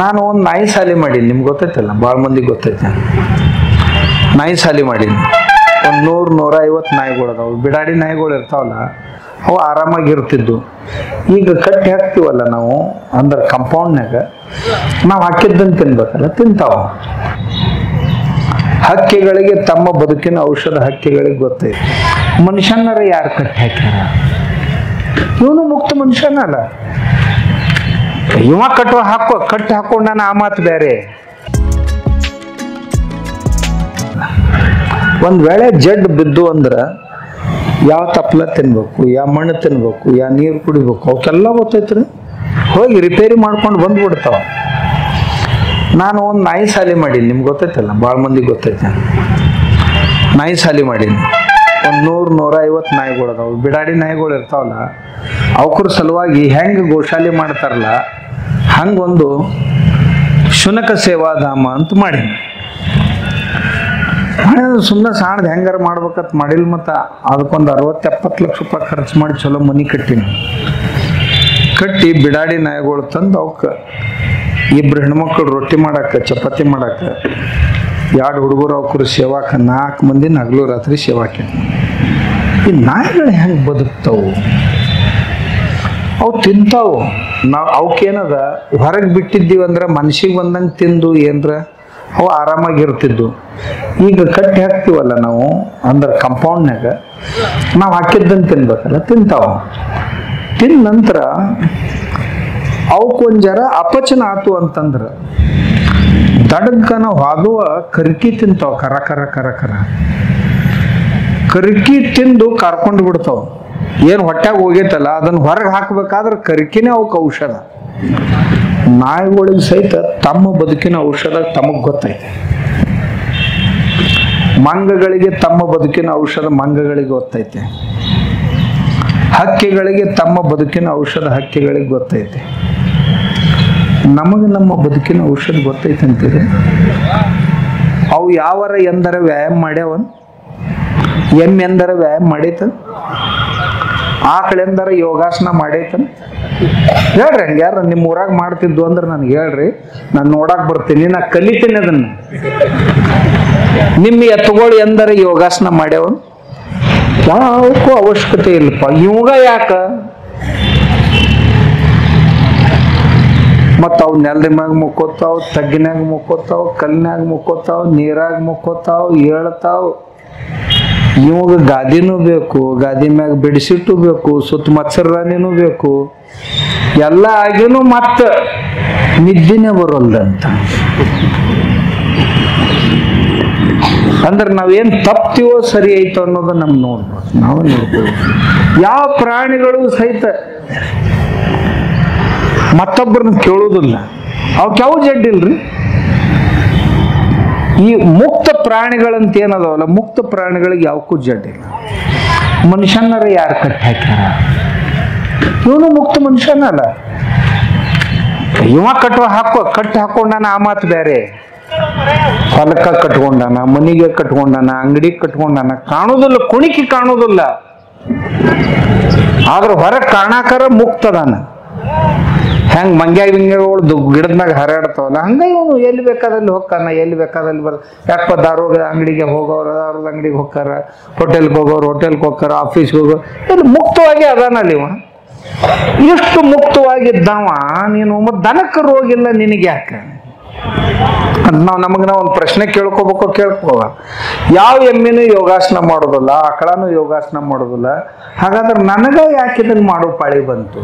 ನಾನು ಒಂದು ನಾಯಿ ಸಾಲಿ ಮಾಡೀನಿ, ನಿಮ್ಗೆ ಗೊತ್ತೈತಲ್ಲ, ಭಾಳ ಮಂದಿಗೆ ಗೊತ್ತೈತೆ. ನಾಯಿ ಸಾಲಿ ಮಾಡೀನಿ. ಒಂದು 100-150 ನಾಯಿಗಳು ಅದಾವು. ಬಿಡಾಡಿ ನಾಯಿಗಳು ಇರ್ತಾವಲ್ಲ, ಅವು ಆರಾಮಾಗಿ ಇರ್ತಿದ್ದು. ಈಗ ಕಟ್ಟಿ ಹಾಕ್ತೀವಲ್ಲ ನಾವು ಅಂದ್ರೆ ಕಂಪೌಂಡ್ನಾಗ, ನಾವು ಹಾಕಿದ್ದನ್ನು ತಿನ್ಬೇಕಲ್ಲ, ತಿಂತಾವ. ಹಕ್ಕಿಗಳಿಗೆ ತಮ್ಮ ಬದುಕಿನ ಔಷಧ ಹಕ್ಕಿಗಳಿಗೆ ಗೊತ್ತೈತೆ. ಮನುಷ್ಯನರ ಯಾರು ಕಟ್ಟಿ ಹಾಕ್ಯಾರ? ಇವನು ಮುಕ್ತ ಮನುಷ್ಯನಲ್ಲ. ಇವ ಕಟ್ಟಿ ಹಾಕೊಂಡಾನ, ಆ ಮಾತು ಬೇರೆ. ಒಂದ್ ವೇಳೆ ಜಡ್ ಬಿದ್ದು ಅಂದ್ರ ಯಾವ ತಪ್ಪಲ ತಿನ್ಬೇಕು, ಯಾವ ಮಣ್ಣು ತಿನ್ಬೇಕು, ಯಾವ ನೀರು ಕುಡಿಬೇಕು, ಅವಕ್ಕೆಲ್ಲ ಗೊತ್ತೈತ್ರಿ. ಹೋಗಿ ರಿಪೇರಿ ಮಾಡ್ಕೊಂಡು ಬಂದ್ಬಿಡ್ತಾವ. ನಾನು ಒಂದು ನಾಯಿ ಸಾಲಿ ಮಾಡೀನಿ, ನಿಮ್ಗೆ ಗೊತ್ತೈತಲ್ಲ, ಭಾಳ ಮಂದಿಗೆ ಗೊತ್ತೈತೆ. ನಾಯಿ ಸಾಲಿ ಮಾಡೀನಿ. ಒಂದು 100-150 ನಾಯಿಗಳು ಅದಾವು. ಬಿಡಾಡಿ ನಾಯಿಗಳು ಇರ್ತಾವಲ್ಲ, ಅವಕ್ರ ಸಲುವಾಗಿ ಹೆಂಗೆ ಗೋಶಾಲೆ ಮಾಡ್ತಾರಲ್ಲ, ಹಂಗೊಂದು ಶುನಕ ಸೇವಾಧಾಮ ಅಂತ ಮಾಡೀನಿ. ಸುಮ್ಮನೆ ಸಾಣದ ಹೆಂಗಾರ ಮಾಡ್ಬೇಕಂತ ಮಾಡಿಲ್ಲ. ಮತ್ತು ಅದಕ್ಕೊಂದು 60-70 ಲಕ್ಷ ರೂಪಾಯಿ ಖರ್ಚು ಮಾಡಿ ಚಲೋ ಮನೆ ಕಟ್ಟೀನಿ. ಕಟ್ಟಿ ಬಿಡಾಡಿ ನಾಯಿಗಳು ತಂದು ಅವಕ್ಕೆ 2 ಹೆಣ್ಮಕ್ಳು ರೊಟ್ಟಿ ಮಾಡಕ್ಕೆ, ಚಪಾತಿ ಮಾಡಕ್ಕೆ, 2 ಹುಡುಗರು ಅವಕ್ರು ಸೇವಾಕ, 4 ಮಂದಿ ಹಗಲು ರಾತ್ರಿ ಸೇವಾಕೆ. ಈ ನಾಯಿಗಳು ಹೆಂಗೆ ಬದುಕ್ತಾವು? ಅವು ತಿಂತಾವು. ನಾವು ಅವಕ್ಕೇನದ ಹೊರಗೆ ಬಿಟ್ಟಿದ್ದೀವಿ ಅಂದ್ರೆ ಮನ್ಸಿಗೆ ಬಂದಂಗೆ ತಿಂದು ಏನರ ಅವು ಆರಾಮಾಗಿರ್ತಿದ್ದು. ಈಗ ಕಟ್ಟಿ ಹಾಕ್ತೀವಲ್ಲ ನಾವು ಅಂದ್ರೆ ಕಂಪೌಂಡ್ನಾಗ, ನಾವು ಹಾಕಿದ್ದನ್ನು ತಿನ್ಬೇಕಲ್ಲ, ತಿಂತಾವ. ತಿಂದ ನಂತರ ಅವಕ್ಕೊಂದು ಜರ ಅಪಚನ ಆತು ಅಂತಂದ್ರೆ ದಡಕ್ಕನ ಹಾದುವ ಕರ್ಕಿ ತಿಂತಾವ. ಕರ ಕರ ಕರ ಕರ ಕರ್ಕಿ ತಿಂದು ಕರ್ಕೊಂಡು ಬಿಡ್ತಾವ. ಏನು ಹೊಟ್ಯಾಗ ಹೋಗೈತಲ್ಲ ಅದನ್ನು ಹೊರಗೆ ಹಾಕ್ಬೇಕಾದ್ರೆ ಕರ್ಕಿನೇ ಅವಕ್ಕೆ ಔಷಧ. ನಾಯಿಗಳಿಗೆ ಸಹಿತ ತಮ್ಮ ಬದುಕಿನ ಔಷಧ ತಮಗೆ ಗೊತ್ತೈತೆ. ಮಂಗಗಳಿಗೆ ತಮ್ಮ ಬದುಕಿನ ಔಷಧ ಮಂಗಗಳಿಗೆ ಗೊತ್ತೈತೆ. ಹಕ್ಕಿಗಳಿಗೆ ತಮ್ಮ ಬದುಕಿನ ಔಷಧ ಹಕ್ಕಿಗಳಿಗೆ ಗೊತ್ತೈತೆ. ನಮಗೆ ನಮ್ಮ ಬದುಕಿನ ಔಷಧ ಗೊತ್ತೈತೆ ಅಂತೀರಿ? ಅವು ಯಾವರ ಎಂದರ ವ್ಯಾಯಾಮ ಮಾಡ್ಯಾವನ್? ಎಂದರ ವ್ಯಾಯಾಮ ಮಾಡೈತ? ಆಕಳೆಂದರ ಯೋಗಾಸನ ಮಾಡೈತನ್? ಹೇಳ್ರಿ. ಹಂಗೆ ಯಾರು ನಿಮ್ಮ ಊರಾಗ ಮಾಡ್ತಿದ್ದು ಅಂದ್ರೆ ನನಗೆ ಹೇಳ್ರಿ, ನಾನು ನೋಡಕ್ ಬರ್ತೀನಿ, ನಾ ಕಲಿತೀನಿ ಅದನ್ನ. ನಿಮ್ಮ ಎತ್ತುಗಳು ಎಂದರ ಯೋಗಾಸನ ಮಾಡ್ಯಾವನ್? ಯಾವಕ್ಕೂ ಅವಶ್ಯಕತೆ ಇಲ್ಲಪ್ಪ. ಇವಾಗ ಯಾಕ? ಮತ್ತು ಅವು ನೆಲದ ಮ್ಯಾಗ ಮುಕ್ಕೋತಾವ್, ತಗ್ಗಿನಾಗ ಮುಕ್ಕೋತಾವ್, ಕಲ್ಲಿನಾಗ ಮುಕ್ಕೋತಾವ್, ನೀರಾಗ ಮುಕ್ಕೋತಾವ್, ಏಳ್ತಾವ್. ಇವಾಗ ಗಾದಿನೂ ಬೇಕು, ಗಾದಿ ಮ್ಯಾಗ ಬೆಡ್ಶೀಟು ಬೇಕು, ಸುತ್ತ ಮಚ್ಚರಾನಿನೂ ಬೇಕು, ಎಲ್ಲ ಆಗಿನೂ ಮತ್ತೆ ನಿದ್ದಿನೇ ಬರೋಲ್ದಂತ. ಅಂದ್ರೆ ನಾವೇನು ತಪ್ತೀವೋ ಸರಿ ಐತೋ ಅನ್ನೋದು ನಮ್ಗೆ ನೋಡ್ಬೋದು, ನಾವೇ ನೋಡ್ಬೋದು. ಯಾವ ಪ್ರಾಣಿಗಳು ಸಹಿತ ಮತ್ತೊಬ್ಬರನ್ನ ಕೇಳೋದಿಲ್ಲ. ಅವಕ್ಕೆ ಯಾವ ಜಡ್ಡಿಲ್ರಿ. ಈ ಮುಕ್ತ ಪ್ರಾಣಿಗಳಂತ ಏನದಾವಲ್ಲ, ಮುಕ್ತ ಪ್ರಾಣಿಗಳಿಗೆ ಯಾವಕ್ಕೂ ಜಡ್ಡಿಲ್ಲ. ಮನುಷ್ಯನರ ಯಾರು ಕಟ್ಟಿ ಹಾಕ್ಯಾರ? ಇವನು ಮುಕ್ತ ಮನುಷ್ಯನಲ್ಲ. ಇವ ಕಟ್ಟಿ ಹಾಕೊಂಡಾನ, ಆ ಮಾತು ಬೇರೆ. ಹೊಲಕ್ಕ ಕಟ್ಕೊಂಡಾನ, ಮನಿಗೆ ಕಟ್ಕೊಂಡಾನ, ಅಂಗಡಿಗೆ ಕಟ್ಕೊಂಡಾನ, ಕಾಣೋದಿಲ್ಲ, ಕುಣಿಕಿ ಕಾಣೋದಿಲ್ಲ. ಆದ್ರೆ ಹೊರಗೆ ಕಾಣಾಕರ ಮುಕ್ತದಾನ. ಹೆಂಗೆ ಮಂಗ್ಯಾಗಳು ಗಿಡದ ಮ್ಯಾಗ ಹರಡ್ತಾವಲ್ಲ, ಹಂಗೆ ಇವನು ಎಲ್ಲಿ ಬೇಕಾದಲ್ಲಿ ಹೋಗ್ತಾನ, ಎಲ್ಲಿ ಬೇಕಾದಲ್ಲಿ ಯಾಕಪ್ಪ ದಾರೋಗ ಅಂಗಡಿಗೆ ಹೋಗೋರು ದಾರದ ಅಂಗಡಿಗೆ ಹೋಗ್ತಾರ, ಹೋಟೆಲ್ಗೆ ಹೋಗೋರು ಹೋಟೆಲ್ಗೆ ಹೋಗ್ತಾರ, ಆಫೀಸ್ಗೆ ಹೋಗೋರು, ಇಲ್ಲಿ ಮುಕ್ತವಾಗಿ ಅದಾನಲ್ಲಿ ಇವ. ಎಷ್ಟು ಮುಕ್ತವಾಗಿದ್ದವ ನೀನು, ಮತ್ತು ದನಕ್ಕೆ ರೋಗಿಲ್ಲ ನಿನಗೆ ಯಾಕೆ ಅಂತ ನಾವು ಒಂದು ಪ್ರಶ್ನೆ ಕೇಳ್ಕೋ. ಯಾವ ಎಮ್ಮೆನೂ ಯೋಗಾಸನ ಮಾಡೋದಿಲ್ಲ, ಆಕಳನೂ ಯೋಗಾಸನ ಮಾಡೋದಿಲ್ಲ. ಹಾಗಾದ್ರೆ ನನಗ ಯಾಕೆ ಇದನ್ನು ಮಾಡೋ ಪಾಳಿ ಬಂತು?